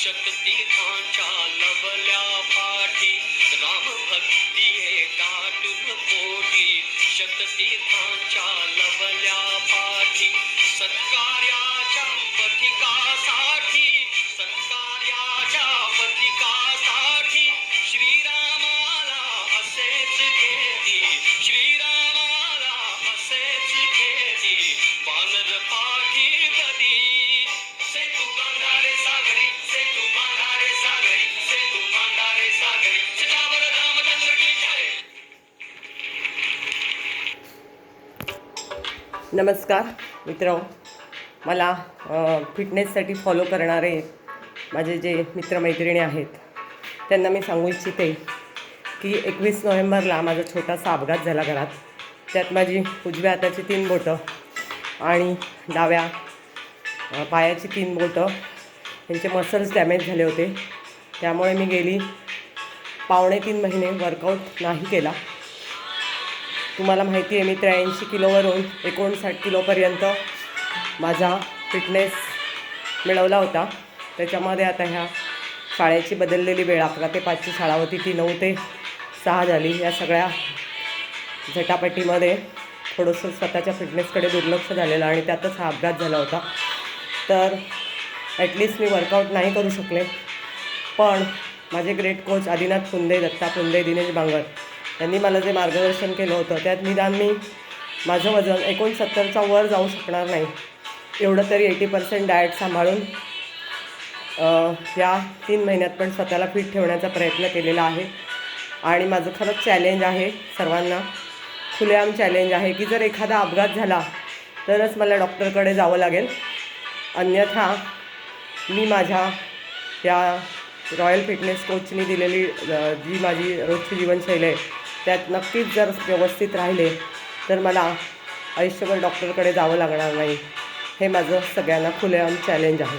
शक्तिकांच्या लवल्या पाठी राम भक्ती दाटून पोटी शक्तिकांच्या लवल्या पाठी सत्कार्याच्या पथिकासाठी श्रीरामाला असेच घेती बानर पाठी गदी सेतू बांधारे सागरी चितावर रामचंद्र की जय. नमस्कार मित्र, मला फिटनेससाठी फॉलो करणारे माझे जे मित्रमैत्रिणी आहेत त्यांना मी सांगू इच्छिते की 21 नोव्हेंबरला माझा छोटासा अपघात झाला घरात. त्यात माझी उजव्या हाताची 3 बोटं आणि डाव्या पायाची 3 बोटं यांचे मसल्स डॅमेज झाले होते. त्यामुळे मी गेली 2.5 महिने वर्कआउट नाही केला. तुम्हाला माहिती आहे, मी 83 किलोवरून 59 किलोपर्यंत माझा फिटनेस मिळवला होता. त्याच्यामध्ये आता ह्या शाळेची बदललेली वेळ 11 ते 5 ची शाळा होती, ती 9 ते 6 झाली. या सगळ्या झटापटीमध्ये थोडंसं स्वतःच्या फिटनेसकडे दुर्लक्ष झालेलं आणि त्यातच हा अपघात झाला होता. तर ॲटलिस्ट मी वर्कआउट नाही करू शकले. पण माझे ग्रेट कोच आदिनाथ पुंदे, दत्ता पुंदे, दिनेश बांगर यांनी मला जे मार्गदर्शन केलं होतं त्यात निदान मी माझं वजन 69च्या वर जाऊ शकणार नाही एवढं तरी 80% डाएट सांभाळून या 3 महिन्यात पण स्वतःला फिट ठेवण्याचा प्रयत्न केलेला आहे. आणि माझं खरंच चॅलेंज आहे, सर्वांना खुलेआम चॅलेंज आहे की जर एखादा अपघात झाला तरच मला डॉक्टरकडे जावं लागेल. अन्यथा मी माझ्या या रॉयल फिटनेस कोचनी दिलेली जी माझी रोजची जीवनशैली आहे त्यात नक्कीच जर व्यवस्थित राहिले तर मला आयुष्यभर डॉक्टरकडे जावं लागणार नाही. हे माझं सगळ्यांना खुलेआम चॅलेंज आहे.